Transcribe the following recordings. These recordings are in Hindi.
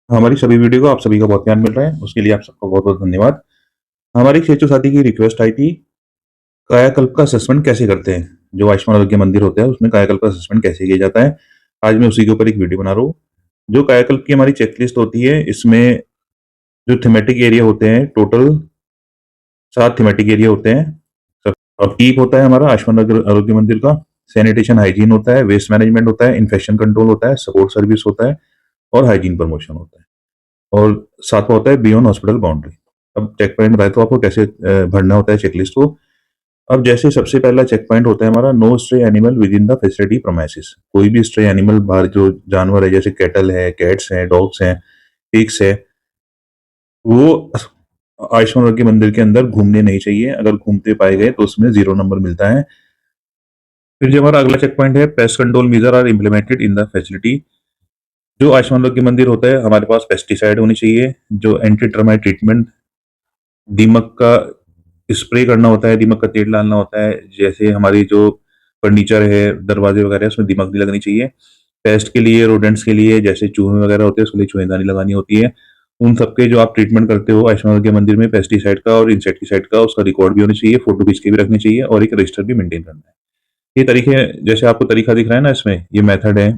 हमारी सभी वीडियो को आप सभी का बहुत ध्यान मिल रहा है, उसके लिए आप सबका बहुत-बहुत धन्यवाद। हमारी क्षेत्र साथी की रिक्वेस्ट आई थी, कायाकल्प का असेसमेंट कैसे करते हैं? जो आयुष्मान आरोग्य मंदिर होता है, उसमें कायाकल्प का असेसमेंट कैसे किया जाता है? आज मैं उसी के ऊपर एक वीडियो बना रहा हूँ। जो कायाकल्प की हमारी चेकलिस्ट होती है, इसमें जो थीमेटिक एरिया होते हैं, टोटल 7 थीमेटिक एरिया होते हैं। अपकीप होता है हमारा आयुष्मान आरोग्य मंदिर का, सैनिटेशन हाइजीन होता है, वेस्ट मैनेजमेंट होता है, इन्फेक्शन कंट्रोल होता है, सपोर्ट सर्विस होता है और हाइजीन प्रमोशन होता है। और सातवां होता है बियॉन्ड हॉस्पिटल बाउंड्री। अब चेक पॉइंट बताए तो आपको कैसे भरना होता है चेकलिस्ट को। अब जैसे सबसे पहला चेक पॉइंट होता है हमारा, no stray animal within the facility premises. कोई भी स्ट्रे एनिमल बाहर जो जानवर है, जैसे कैटल है, कैट्स हैं, डॉग्स हैं, पिग्स है, वो आयुष्मान आरोग्य मंदिर के अंदर घूमने नहीं चाहिए। अगर घूमते पाए गए तो उसमें 0 नंबर मिलता है। फिर जो हमारा अगला चेक पॉइंट है, pest control measure are implemented in the facility. जो आयुष्मान आरोग्य मंदिर होता है, हमारे पास पेस्टिसाइड होनी चाहिए, जो एंटी टर्माइट ट्रीटमेंट, दीमक का स्प्रे करना होता है, दीमक का तेल डालना होता है। जैसे हमारी जो फर्नीचर है, दरवाजे वगैरह है, उसमें दीमक नहीं लगनी चाहिए। पेस्ट के लिए, रोडेंट्स के लिए, जैसे चूहे वगैरह होते हैं, उसके लिए चूहेदानी लगानी होती है। उन सबके जो आप ट्रीटमेंट करते हो आयुष्मान के मंदिर में, पेस्टिसाइड का और इंसेक्टिसाइड का, उसका रिकॉर्ड भी होना चाहिए, फोटो खींच के भी रखनी चाहिए और एक रजिस्टर भी मेंटेन करना है। ये तरीके, जैसे आपको तरीका दिख रहा है ना, इसमें ये मेथड है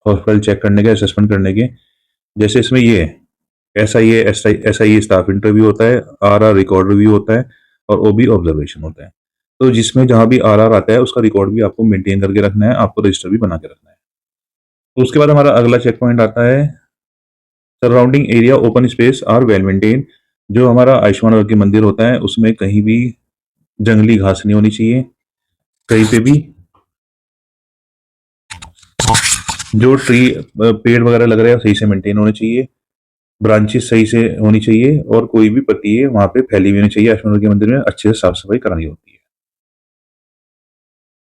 हॉस्पिटल चेक करने के, असेसमेंट करने के। जैसे इसमें ये है, एसआईए स्टाफ इंटरव्यू होता है, आरआर रिकॉर्ड रिव्यू होता है और ओबी ऑब्जर्वेशन होता है। तो जिसमें जहां भी आरआर आता है, उसका रिकॉर्ड भी आपको मेंटेन करके रखना है, आपको रजिस्टर भी बना के रखना है। तो उसके बाद हमारा अगला चेक पॉइंट आता है, surrounding area open space are well maintain. जो हमारा आयुष्मान आरोग्य मंदिर होता है, उसमें कहीं भी जंगली घास नहीं होनी चाहिए, कहीं पे भी। जो पेड़ वगैरह लग रहे हैं सही से मेंटेन होने चाहिए, ब्रांचेस सही से होनी चाहिए और कोई भी पत्ती है वहां पे फैली हुई होनी चाहिए। आयुष्मान आरोग्य मंदिर में अच्छे से साफ सफाई करानी होती है।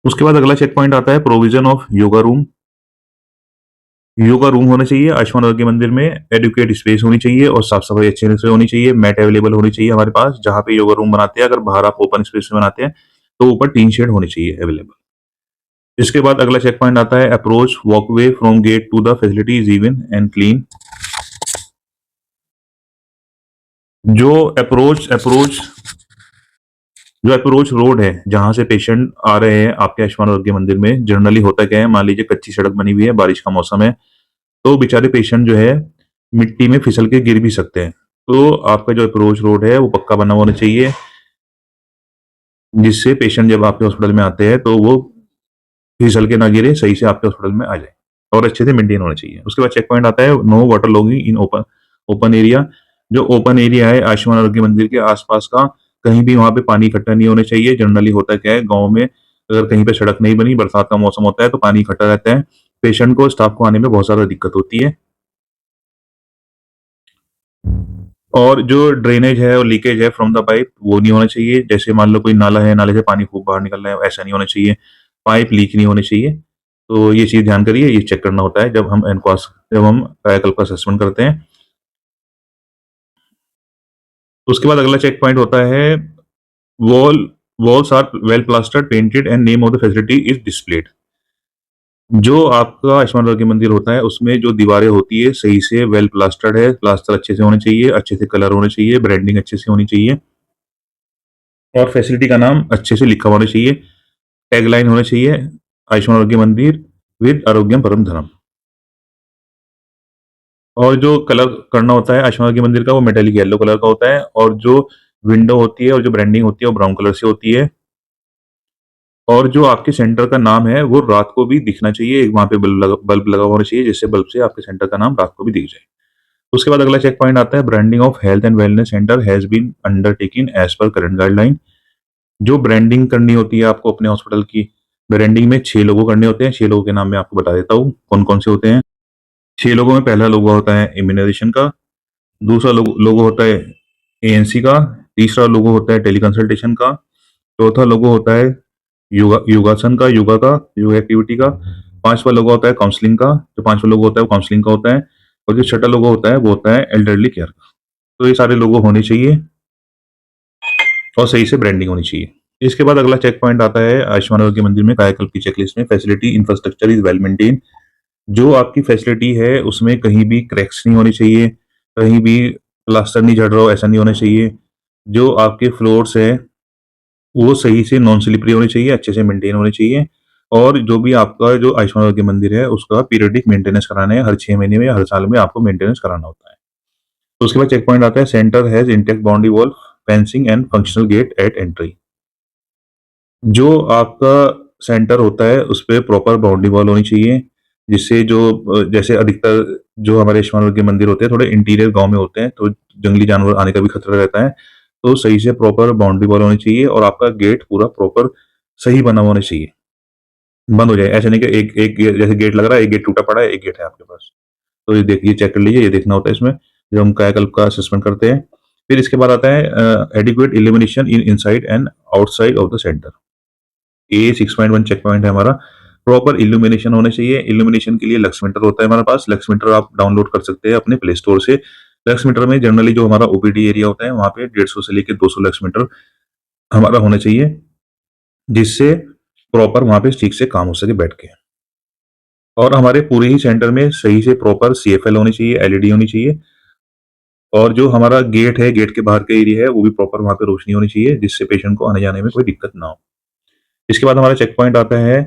उसके बाद अगला चेक पॉइंट आता है, provision of yoga room. Yoga room होना चाहिए आयुष्मान आरोग्य मंदिर में, एडुकेट स्पेस होनी चाहिए और साफ सफाई अच्छे से होनी चाहिए। मैट अवेलेबल होनी चाहिए हमारे पास जहां पे योगा रूम बनाते हैं। अगर बाहर आप ओपन स्पेस में बनाते हैं तो ऊपर टीन शेड होनी चाहिए अवेलेबल। इसके बाद अगला चेक पॉइंट आता है, approach walkway from gate to the facility is even and clean. जो अप्रोच अप्रोच जो अप्रोच रोड है, जहां से पेशेंट आ रहे हैं आपके आयुष्मान आरोग्य मंदिर में, जनरली होता क्या है, मान लीजिए कच्ची सड़क बनी हुई है, बारिश का मौसम है, तो बेचारे पेशेंट जो है मिट्टी में फिसल के गिर भी सकते हैं। तो आपका जो अप्रोच रोड है वो पक्का बना होना चाहिए, जिससे पेशेंट जब आपके हॉस्पिटल में आते हैं तो वो फिसल के ना गिरे, सही से आपके हॉस्पिटल में आ जाए और अच्छे से मेंटेन होना चाहिए। उसके बाद चेक पॉइंट आता है, no water logging in open open area. जो ओपन एरिया है आयुष्मान आरोग्य मंदिर के आसपास का, कहीं भी वहां पे पानी इकट्ठा नहीं होना चाहिए। जनरली होता क्या है, गाँव में अगर कहीं पे सड़क नहीं बनी, बरसात का मौसम होता है तो पानी इकट्ठा रहता है, पेशेंट को, स्टाफ को आने में बहुत ज्यादा दिक्कत होती है। और जो ड्रेनेज है और लीकेज है फ्रॉम द पाइप, वो नहीं होना चाहिए। जैसे मान लो कोई नाला है, नाले से पानी खूब बाहर निकल रहा है, ऐसा नहीं होना चाहिए। पाइप लीक नहीं होने चाहिए। तो ये चीज ध्यान करिए, ये चेक करना होता है जब हम कायाकल्प का असेसमेंट करते हैं। तो उसके बाद अगला चेक पॉइंट होता है, wall walls are well plastered painted and name of the facility is displayed. जो आपका आयुष्मान आरोग्य मंदिर होता है, उसमें जो दीवारें होती है सही से वेल प्लास्टर्ड है, प्लास्टर अच्छे से होने चाहिए, अच्छे से कलर होने चाहिए, ब्रांडिंग अच्छे से होनी चाहिए और फैसिलिटी का नाम अच्छे से लिखा होना चाहिए। टैगलाइन होना चाहिए, आयुष्मान आरोग्य मंदिर विद आरोग्यम परम धर्म। और जो कलर करना होता है आयुष्मान आरोग्य मंदिर का, वो मेटेलिक येलो कलर का होता है और जो विंडो होती है और जो ब्रांडिंग होती है वो ब्राउन कलर से होती है। और जो आपके सेंटर का नाम है वो रात को भी दिखना चाहिए, वहां पे बल्ब लगा होना चाहिए, जिससे बल्ब से आपके सेंटर का नाम रात को भी दिख जाए। उसके बाद अगला चेक पॉइंट आता है, branding of health and wellness centre has been undertaken as per current guideline. जो ब्रांडिंग करनी होती है आपको अपने हॉस्पिटल की, ब्रांडिंग में 6 लोगो करने होते हैं। 6 लोगों के नाम मैं आपको बता देता हूँ कौन कौन से होते हैं। 6 लोगों में पहला लोगो होता है इम्यूनाइजेशन का, दूसरा लोगो होता है एएनसी का, तीसरा लोगो होता है टेलीकंसल्टेशन का, चौथा लोगो होता है योगा एक्टिविटी का, पांचवा लोगो होता है काउंसलिंग का, जो पांचवा लोगो होता है वो काउंसलिंग का होता है, और जो छठा लोगो होता है वो होता है एल्डरली केयर का। तो ये सारे लोगो होने चाहिए और सही से ब्रांडिंग होनी चाहिए। इसके बाद अगला चेक पॉइंट आता है, आयुष्मान आरोग्य मंदिर में कायाकल्प की चेकलिस्ट में, facility infrastructure is well maintain. जो आपकी फैसिलिटी है उसमें कहीं भी क्रैक्स नहीं होने चाहिए, कहीं भी प्लास्टर नहीं झड़ रहा हो ऐसा नहीं होना चाहिए। जो आपके फ्लोर्स हैं वो सही से नॉन स्लिपरी होने चाहिए, अच्छे से मेंटेन होने चाहिए और जो भी आपका जो आयुष्मान आरोग्य मंदिर है उसका पीरियडिक मेंटेनेंस कराना है, हर 6 महीने में या हर साल में आपको मेंटेनेंस कराना होता है। तो उसके बाद चेक पॉइंट आता है centre has intact boundary wall, fencing and functional gate at entry. जो आपका सेंटर होता है उस पे प्रॉपर बाउंड्री वॉल होनी चाहिए, जिससे जो जैसे अधिकतर जो हमारे आयुष्मान आरोग्य मंदिर होते हैं थोड़े इंटीरियर गाँव में होते हैं, तो जंगली जानवर आने का भी खतरा रहता है। तो सही से प्रॉपर बाउंड्री वॉल होनी चाहिए और आपका गेट पूरा प्रॉपर सही बना हुआ होना चाहिए। बंद हो जाए, ऐसा नहीं कि एक एक जैसे गेट लग रहा है, एक गेट टूटा पड़ा है, एक गेट है आपके पास। तो ये देखिए, चेक कर लीजिए, ये देखना होता है इसमें, जब हम कायाकल्प का असेसमेंट करते हैं। फिर इसके बाद आता है adequate illumination in inside and outside of the centre. ये 6.1 चेक पॉइंट है हमारा। प्रॉपर इल्यूमिनेशन होना चाहिए। इल्यूमिनेशन के लिए लक्स मीटर होता है हमारे पास। लक्स मीटर आप डाउनलोड कर सकते हैं अपने प्ले स्टोर से। लक्स मीटर में जनरली जो हमारा ओपीडी एरिया होता है वहाँ पे 150 से लेके 200 लक्स मीटर हमारा होना चाहिए, जिससे प्रॉपर वहाँ पे ठीक से काम हो सके बैठ के। और हमारे पूरे ही सेंटर में सही से प्रॉपर सीएफएल होनी चाहिए, एलईडी होनी चाहिए और जो हमारा गेट है, गेट के बाहर का एरिया है, वो भी प्रॉपर वहाँ पे रोशनी होनी चाहिए, जिससे पेशेंट को आने-जाने में कोई दिक्कत ना हो। इसके बाद हमारा चेक पॉइंट आता है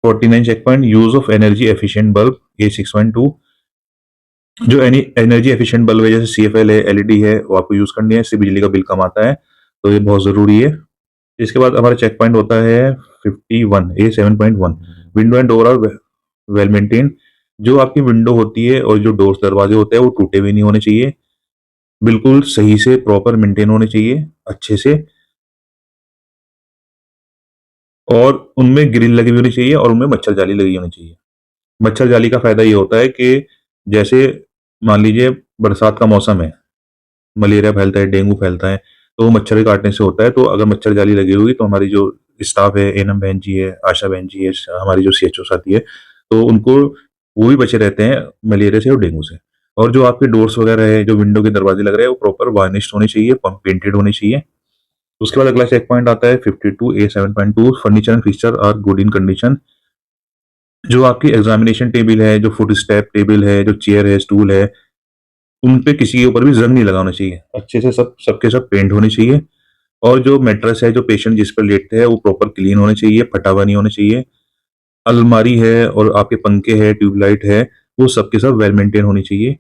49 check point use of energy efficient bulb A6.2। जो एनर्जी एफिशिएंट बल्ब है जैसे सीएफएल है, एलईडी है, वो आपको यूज़ करनी है, इससे बिजली का बिल कम आता है, तो ये बहुत ज़रूरी है। इसके बाद हमारा चेक पॉइंट होता है 51 A7.1 window and door are well maintained. जो आपकी विंडो होती है और जो डोर्स दरवाजे होते हैं वो टूटे हुए नहीं होने चाहिए, बिल्कुल सही से प्रॉपर मेंटेन होने चाहिए अच्छे से और उनमें ग्रिल लगी हुई होनी चाहिए और उनमें मच्छर जाली लगी होनी चाहिए। मच्छर जाली का फ़ायदा ये होता है कि जैसे मान लीजिए बरसात का मौसम है, मलेरिया फैलता है, डेंगू फैलता है, तो वो मच्छर के काटने से होता है। तो अगर मच्छर जाली लगी होगी तो हमारी जो स्टाफ है, एएनएम बहन जी है, आशा बहन जी है, हमारी जो सीएचओ साथी है, तो उनको वो भी बचे रहते हैं मलेरिया से और डेंगू से। और जो आपके डोर्स वगैरह है, जो विंडो के दरवाजे लग रहे हैं, वो प्रॉपर वार्निश्ड होने चाहिए, पेंटेड होने चाहिए। उसके बाद अगला चेक पॉइंट आता है 52 A7.2 furniture and fixture are good in condition. जो आपकी एग्जामिनेशन टेबल है, जो फुट स्टेप टेबल है, जो चेयर है, स्टूल है, उन पे किसी के ऊपर भी ज़ंग नहीं लगा होना चाहिए। अच्छे से सबके सब पेंट होने चाहिए और जो मैट्रेस है, जो पेशेंट जिस पर लेटते हैं, वो प्रॉपर क्लीन होने चाहिए, फटा हुआ नहीं होना चाहिए। अलमारी है और आपके पंखे हैं, ट्यूबलाइट है, वो सब के सब वेल मेंटेन होनी चाहिए।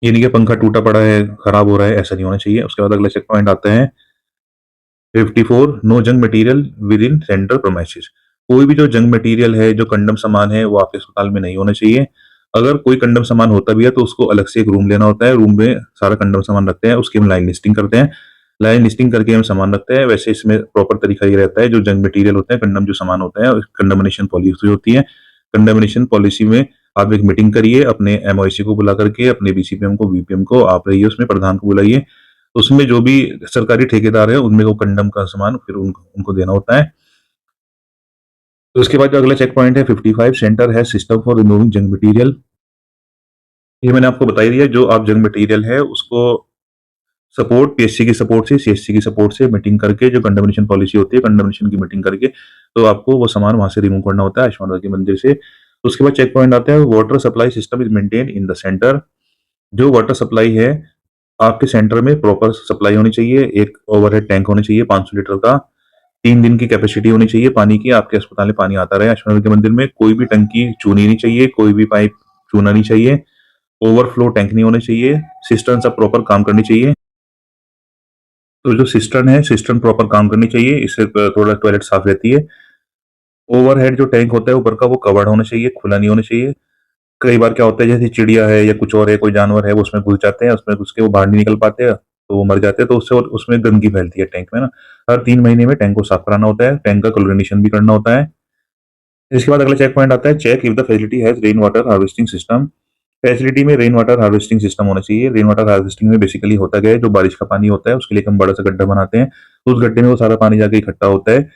ये नहीं कि पंखा टूटा पड़ा है, खराब हो रहा है, ऐसा नहीं होना चाहिए। उसके बाद अगला चेक पॉइंट आता है 54 नो जंग material with in centre premises. कोई भी जो जंग मटेरियल है, जो कंडम सामान है, वो आपके अस्पताल में नहीं होना चाहिए। अगर कोई कंडम सामान होता भी है तो उसको अलग से एक रूम लेना होता है, रूम में सारा कंडम सामान रखते हैं, उसकी हम लाइन लिस्टिंग करते हैं। लाइन लिस्टिंग करके हम सामान रखते हैं। वैसे इसमें प्रॉपर तरीका ये रहता है, जो जंग मटेरियल होते हैं, कंडम जो सामान होता है, कंडमनेशन पॉलिसी होती है। कंडमनेशन पॉलिसी में आप एक मीटिंग करिए, अपने एमओएसी को बुला करके, अपने बीसीपीएम को, बीपीएम को, आप रहिए उसमें, प्रधान को बुलाइए। उसमें जो भी सरकारी ठेकेदार है उनमें वो कंडम का सामान फिर उनको देना होता है। तो उसके बाद जो अगला चेक पॉइंट है 55 सेंटर है system for removing junk material. ये मैंने आपको बता ही दिया, जो आप जंक मटेरियल है उसको सपोर्ट पीएससी की सपोर्ट से, सीएससी की सपोर्ट से मीटिंग करके, जो कंडमनेशन पॉलिसी होती है, कंडमनेशन की मीटिंग करके, तो आपको वो सामान वहां से रिमूव करना होता है आयुष्मान के मंदिर से। तो उसके बाद चेक पॉइंट आता है water supply system is maintain in the centre. जो वाटर सप्लाई है आपके सेंटर में प्रॉपर सप्लाई होनी चाहिए। एक ओवरहेड टैंक होना चाहिए 500 लीटर का। 3 दिन की कैपेसिटी होनी चाहिए पानी की। आपके अस्पताल में पानी आता रहे। आयुष्मान के मंदिर में कोई भी टंकी चूनी नहीं चाहिए, कोई भी पाइप चूना नहीं चाहिए, ओवरफ्लो टैंक नहीं होने चाहिए, सिस्टम सब प्रॉपर काम करनी चाहिए। तो जो सिस्टर्न है, सिस्टर्न प्रॉपर काम करनी चाहिए, इससे थोड़ा टॉयलेट साफ रहती है। ओवरहेड जो टैंक होता है ऊपर का, वो कवर्ड होना चाहिए, खुला नहीं होना चाहिए। कई बार क्या होता है, जैसे चिड़िया है या कुछ और है, कोई जानवर है, वो उसमें घुस जाते हैं, उसमें घुस के वो बाहर नहीं निकल पाते हैं, तो वो मर जाते हैं। तो उससे उसमें गंदगी फैलती है टैंक में ना। हर 3 महीने में टैंक को साफ कराना होता है, टैंक का क्लोरिनेशन भी करना होता है। इसके बाद अगला चेक पॉइंट आता है check if the facility has rain water harvesting system. Facility में रेन वाटर हार्वेस्टिंग सिस्टम होना चाहिए। रेन वाटर हार्वेस्टिंग में बेसिकली होता क्या है, जो बारिश का पानी होता है उसके लिए हम बड़ा सा गड्ढा बनाते हैं, तो उस गड्ढे में वो सारा पानी जाके इकट्ठा होता है।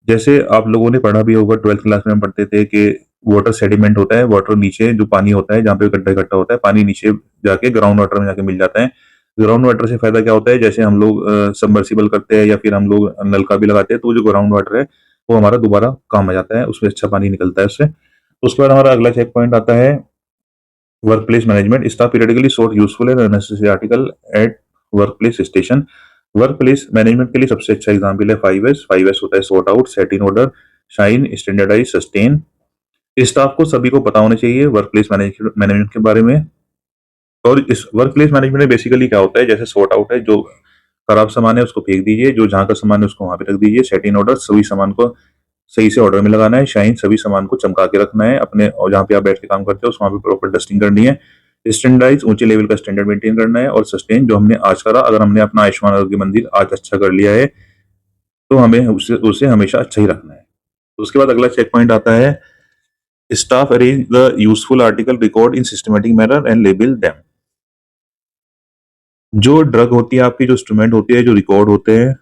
जैसे आप लोगों ने पढ़ा भी होगा, 12th क्लास में हम पढ़ते थे कि वाटर सेडिमेंट होता है, वाटर नीचे जो पानी होता है, जहाँ पे गड्ढा इकट्ठा होता है, पानी नीचे जाके ग्राउंड वाटर में जाके मिल जाता है। ग्राउंड वाटर से फायदा क्या होता है, जैसे हम लोग सबमर्सिबल करते हैं या फिर हम लोग नलका भी लगाते हैं, तो वो जो ग्राउंड वाटर है वो हमारा दोबारा काम आ जाता है, उसमें अच्छा पानी निकलता है उससे। उसके बाद हमारा अगला चेक पॉइंट आता है work place management. Staff periodically sort useful and unnecessary article at work place station. Work place management के लिए सबसे अच्छा एग्जाम्पल है 5S। 5S होता है sort out, set in order, shine, standardise, sustain. Staff को सभी को पता होना चाहिए वर्क प्लेस मैनेजमेंट के बारे में। और इस वर्क प्लेस मैनेजमेंट में बेसिकली क्या होता है, जैसे सॉर्ट आउट है, जो खराब सामान है उसको फेंक दीजिए, जो जहाँ का सामान है उसको वहां पे रख दीजिए। सेट इन ऑर्डर, सभी सामान को सही से ऑर्डर में लगाना है। शाइन, सभी सामान को चमका के रखना है अपने, और जहाँ पे आप बैठ के काम करते हो वहां पे प्रॉपर डस्टिंग करनी है। स्टैंडर्डाइज, ऊंचे लेवल का स्टैंडर्ड मेंटेन करना है। और सस्टेन, जो हमने आज करा, अगर हमने अपना आयुष्मान आरोग्य मंदिर आज अच्छा कर लिया है तो हमें उसे उसे हमेशा अच्छा ही रखना है। उसके बाद अगला चेक पॉइंट आता है staff arrange the useful article record in systematic manner and label them. जो ड्रग होती है आपकी, जो इंस्ट्रूमेंट होती है, जो रिकॉर्ड होते हैं,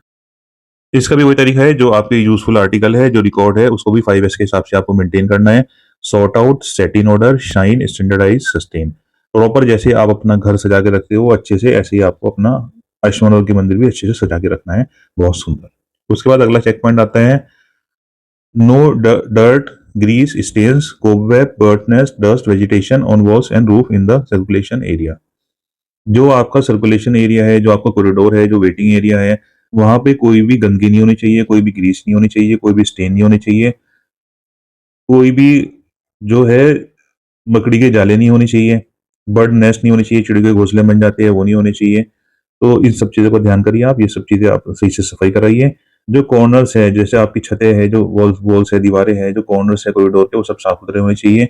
इसका भी वही तरीका है। जो आपके यूजफुल आर्टिकल है, जो रिकॉर्ड है, उसको भी 5S के हिसाब से आपको मेंटेन करना है। Sort out, set in order, shine, standardise, sustain. Proper जैसे आप अपना घर सजा के रखते हो अच्छे से, ऐसे ही आपको अपना आयुष्मान आरोग्य मंदिर भी अच्छे से सजा के रखना है, बहुत सुंदर। उसके बाद अगला चेक पॉइंट आता है no dirt, grease, stains, cobweb, bird nest, dust, vegetation on walls and roof in the circulation area. जो आपका सर्कुलेशन एरिया है, जो आपका कॉरिडोर है, जो वेटिंग एरिया है, वहां पे कोई भी गंदगी नहीं होनी चाहिए, कोई भी ग्रीस नहीं होनी चाहिए, कोई भी स्टेन नहीं होनी चाहिए, कोई भी जो है मकड़ी के जाले नहीं होने चाहिए, बर्ड नेस्ट नहीं होनी चाहिए, चिड़ियों के घोंसले बन जाते हैं वो नहीं होने चाहिए। तो इन सब चीज़ों का ध्यान करिए आप, ये सब चीज़ें आप सही से सफाई कराइए। जो कॉर्नर्स है, जैसे आपकी छतें हैं, जो वॉल्स वॉल्स है, दीवारें हैं, जो कॉर्नर्स है कॉरिडोर के, वो सब साफ सुथरे होने चाहिए।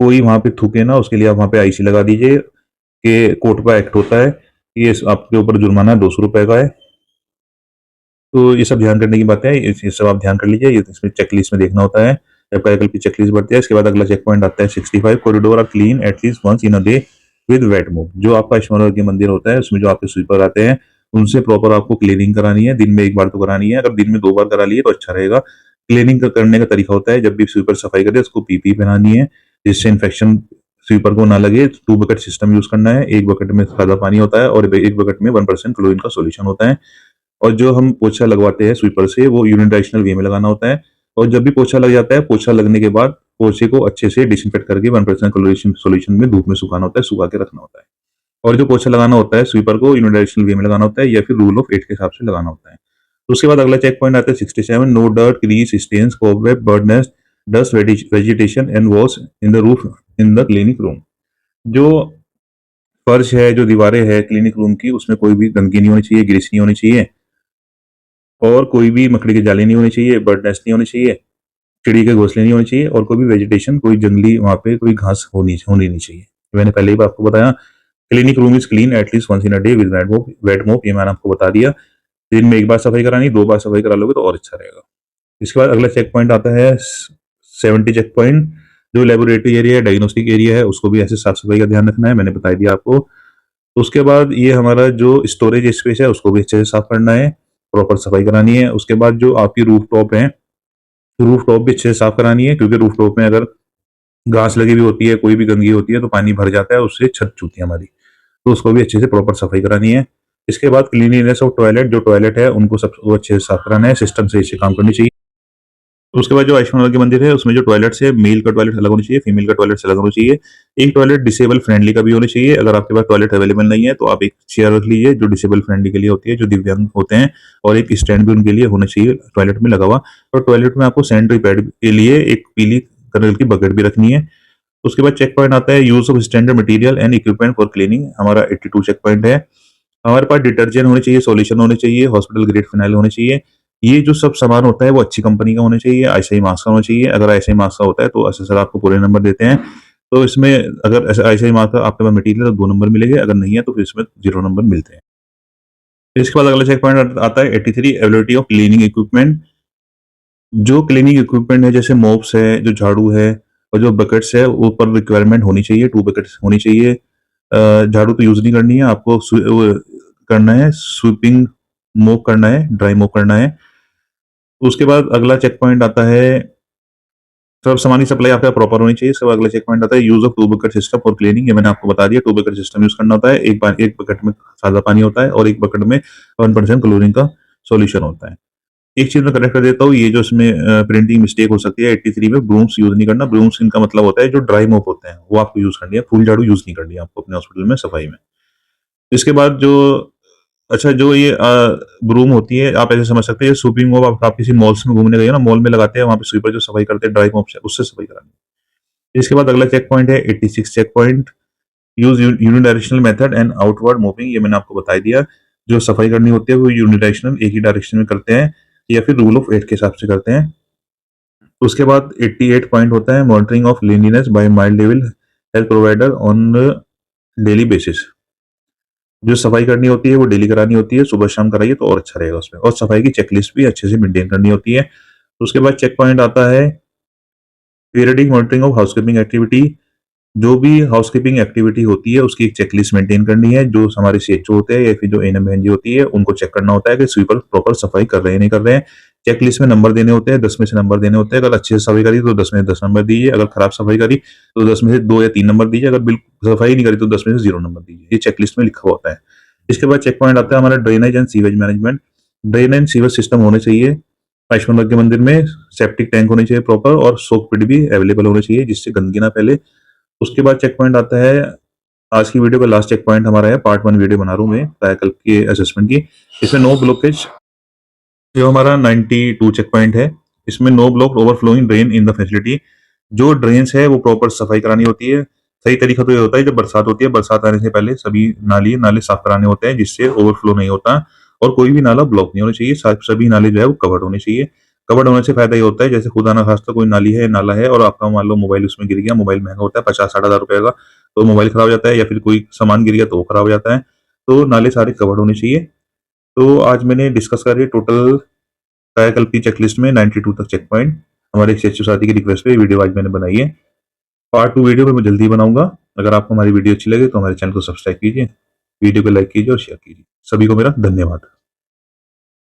कोई वहां पे थूके ना, उसके लिए आप वहां पे आईसी लगा दीजिए कि कोटपा एक्ट होता है, ये आपके ऊपर जुर्माना 200 रुपए का है। तो ये सब ध्यान करने की बातें हैं, ये सब आप ध्यान कर लीजिए। ये इसमें चेकलिस्ट में देखना होता है, जब कायाकल्प की चेकलिस्ट बढ़ती है। इसके बाद अगला चेक पॉइंट आता है 65, corridor are clean at least once in a day with wet mop. जो आपका ईश्वर के मंदिर होता है उसमें जो आपके स्वीपर आते हैं, उनसे प्रॉपर आपको क्लीनिंग करानी है, दिन में एक बार तो करानी है। अगर दिन में 2 बार करा लिए तो अच्छा रहेगा। क्लीनिंग करने का तरीका होता है, जब भी स्वीपर सफाई करे उसको पीपी पहनानी है, जिससे इन्फेक्शन स्वीपर को ना लगे। 2 बकेट सिस्टम यूज करना है, एक बकेट में सादा पानी होता है और एक बकेट में 1% क्लोरीन का सोल्यूशन होता है। और जो हम पोछा लगवाते हैं स्वीपर से, वो यूनिडायरेक्शनल वे में लगाना होता है। और जब भी पोछा लग जाता है, पोछा लगने के बाद पोछे को अच्छे से डिसइंफेक्ट करके 1% क्लोरीन सॉल्यूशन में धूप में सुखाना होता है, सुखा के रखना होता है। और जो पोछा लगाना होता है स्वीपर को यूनिडायरेक्शनल वे में लगाना होता है, या फिर रूल ऑफ 8 के हिसाब से लगाना होता है। तो उसके बाद अगला चेक पॉइंट आता है 67, no dirt, grease, stains, cobweb, bird nest, dust, vegetation and walls in the roof in the clinic room. जो फर्श है, जो दीवारें है क्लिनिक रूम की, उसमें कोई भी गंदगी नहीं होनी चाहिए, ग्रीस नहीं होनी चाहिए, और कोई भी मकड़ी के जाले नहीं होने चाहिए, बर्ड नेस्ट नहीं होने चाहिए, चिड़ी के घोंसले नहीं होने चाहिए, और कोई भी वेजिटेशन, कोई जंगली वहां पे कोई घास होनी होनी नहीं चाहिए। मैंने पहले ही आपको बताया, clinic room is clean at least once in a day with wet mop. Wet mop ये मैंने आपको बता दिया, दिन में एक बार सफाई करानी, 2 बार सफाई करा लोगे तो और अच्छा रहेगा। इसके बाद अगला चेक पॉइंट आता है 70 चेक पॉइंट, जो लेबोरेटरी एरिया है, डायग्नोस्टिक एरिया है, उसको भी ऐसे साफ सफाई का ध्यान रखना है, मैंने बता दिया आपको। तो उसके बाद ये हमारा जो स्टोरेज स्पेस है उसको भी अच्छे से साफ करना है, प्रॉपर सफाई करानी है। उसके बाद जो आपकी रूफ टॉप है, रूफ टॉप भी अच्छे से साफ करानी है, क्योंकि रूफ टॉप में अगर घास लगी हुई होती है, कोई भी गंदगी होती है तो पानी भर जाता है, उससे छत छूती है हमारी। तो उसको भी अच्छे से प्रॉपर सफाई करानी है। इसके बाद क्लीनिनेस ऑफ टॉयलेट, जो टॉयलेट है उनको सब अच्छे से साफ कराना है, सिस्टम से इसे काम करनी चाहिए। तो उसके बाद जो आयुष्मान के मंदिर है उसमें जो टॉयलेट्स है, मेल का टॉयलेट अलग होना चाहिए, फीमेल का टॉयलेट अलग होना चाहिए। एक टॉयलेट डिसेबल फ्रेंडली का भी होना चाहिए। अगर आपके पास टॉयलेट अवेलेबल नहीं है तो आप एक चेयर रख लीजिए जो डिसेबल फ्रेंडली के लिए होती है, जो दिव्यांग होते हैं, और एक स्टैंड भी उनके लिए होना चाहिए टॉयलेट में लगा हुआ। और टॉयलेट में आपको सैनिटरी पैड के लिए एक पीली कलर की बकेट भी रखनी है। उसके बाद चेक पॉइंट आता है use of standard material and equipment for cleaning, हमारा 82 चेक पॉइंट है। हमारे पास डिटर्जेंट होने चाहिए, सॉल्यूशन होने चाहिए, हॉस्पिटल ग्रेड फिनाइल होने चाहिए। ये जो सब सामान होता है वो अच्छी कंपनी का होना चाहिए, आईसीआई मार्क्स का होना चाहिए। अगर आईसीआई मार्क्स का होता है तो एसएसआर आपको पूरे नंबर देते हैं। तो इसमें अगर आईसीआई मार्क्स का आपके पास मटेरियल तो 2 नंबर मिलेंगे, अगर नहीं है तो फिर इसमें 0 नंबर मिलते हैं। इसके बाद अगला चेक पॉइंट आता है 83, एवेलेबिलिटी ऑफ क्लीनिंग इक्विपमेंट। जो क्लीनिंग इक्विपमेंट है, जैसे मोप्स है, जो झाड़ू है, और जो बकेट्स है, ऊपर रिक्वायरमेंट होनी चाहिए, 2 बकेट्स होनी चाहिए। झाड़ू तो यूज नहीं करनी है आपको, करना है स्वीपिंग मोप करना है, ड्राई मोप करना है। उसके बाद अगला चेक पॉइंट आता है, सब सामान की सप्लाई आपका प्रॉपर होनी चाहिए। इसके बाद अगला चेक पॉइंट आता है use of 2 bucket system for cleaning. ये मैंने आपको बता दिया, 2 बकेट सिस्टम यूज करना होता है। एक बकेट में सादा पानी होता है और एक बकेट में 1% क्लोरीन का सॉल्यूशन होता है। एक चीज़ मैं करेक्ट कर देता हूँ, ये जो इसमें प्रिंटिंग मिस्टेक हो सकती है 83 में, ब्रूम्स यूज़ नहीं करना। ब्रूम्स इनका मतलब होता है जो ड्राई मॉप होते हैं, वो आपको यूज़ करनी है, फूल झाड़ू यूज़ नहीं करनी है आपको अपने हॉस्पिटल में सफाई में। इसके बाद जो अच्छा जो ये ब्रूम होती है, आप ऐसे समझ सकते हैं, ये स्वीपिंग मोप आप किसी मॉल्स में घूमने गए हो ना, मॉल में लगाते हैं, वहाँ पे स्वीपर जो सफाई करते हैं ड्राई मोप से, उससे सफाई करानी है। इसके बाद अगला चेक पॉइंट है 86 check point, use unidirectional method and outward mopping, ये मैंने आपको बता ही दिया। जो सफाई करनी होती है वो यूनिडायरेक्शनल, एक ही डायरेक्शन में करते हैं, या फिर रूल ऑफ 8 के हिसाब से करते हैं। उसके बाद 88 पॉइंट होता है monitoring of cleanliness by mild level health provider on daily basis. जो सफाई करनी होती है वो डेली करानी होती है, सुबह शाम कराइए तो और अच्छा रहेगा उसमें, और सफाई की चेकलिस्ट भी अच्छे से मेंटेन करनी होती है। उसके बाद चेक पॉइंट आता है periodic monitoring of housekeeping activity. जो भी हाउसकीपिंग एक्टिविटी होती है उसकी एक चेकलिस्ट मेंटेन करनी है। जो हमारे सीएचओ होते हैं या फिर जो एएनएम बहन जी होती है, उनको चेक करना होता है कि स्वीपर प्रॉपर सफाई कर रहे हैं नहीं कर रहे हैं। चेकलिस्ट में नंबर देने होते हैं, 10 में से नंबर देने होते हैं। अगर अच्छे से सफाई करी तो 10 में से 10 नंबर दीजिए, अगर खराब सफाई करी तो 10 में से 2 या 3 नंबर दीजिए, अगर बिल्कुल सफाई नहीं करी तो 10 में से 0 नंबर दीजिए। ये चेकलिस्ट में लिखा हुआ होता है। इसके बाद चेक पॉइंट आता है हमारा drainage and sewage management. Drain and sewage system होने चाहिए आयुष्मान भाग्य मंदिर में, सेप्टिक टैंक होने चाहिए प्रॉपर, और सोक पिट भी अवेलेबल होने चाहिए जिससे गंदगी ना फैले। उसके बाद चेक पॉइंट आता है, आज की वीडियो का लास्ट चेक पॉइंट हमारा है, पार्ट 1 वीडियो बना रहा हूँ मैं कायाकल्प के असेसमेंट की। इसमें नो ब्लॉकेज, जो हमारा 92 चेक पॉइंट है, इसमें no block overflowing drain in the facility. जो ड्रेन्स है वो प्रॉपर सफाई करानी होती है। सही तरीका तो ये होता है, जब बरसात होती है, बरसात आने से पहले सभी नाले साफ कराने होते हैं जिससे ओवरफ्लो नहीं होता, और कोई भी नाला ब्लॉक नहीं होना चाहिए। सभी नाले जो है वो कवर्ड होने चाहिए। कवर्ड होने से फायदा ये होता है, जैसे खुदा ना खास्ता कोई नाली है, नाला है, और आपका मान लो मोबाइल उसमें गिर गया, मोबाइल महंगा होता है 50-60 हज़ार रुपए का, तो मोबाइल खराब हो जाता है, या फिर कोई सामान गिर गया तो वो खराब हो जाता है। तो नाले सारे कवर्ड होने चाहिए। तो आज मैंने डिस्कस करी टोटल कायाकल्प की चेकलिस्ट में 92 तक चेक पॉइंट। हमारे सीएचओ साथी की रिक्वेस्ट पे वीडियो आज मैंने बनाई है। पार्ट 2 वीडियो मैं जल्दी बनाऊंगा। अगर आपको हमारी वीडियो अच्छी लगे तो हमारे चैनल को सब्सक्राइब कीजिए, वीडियो को लाइक कीजिए और शेयर कीजिए। सभी को मेरा धन्यवाद।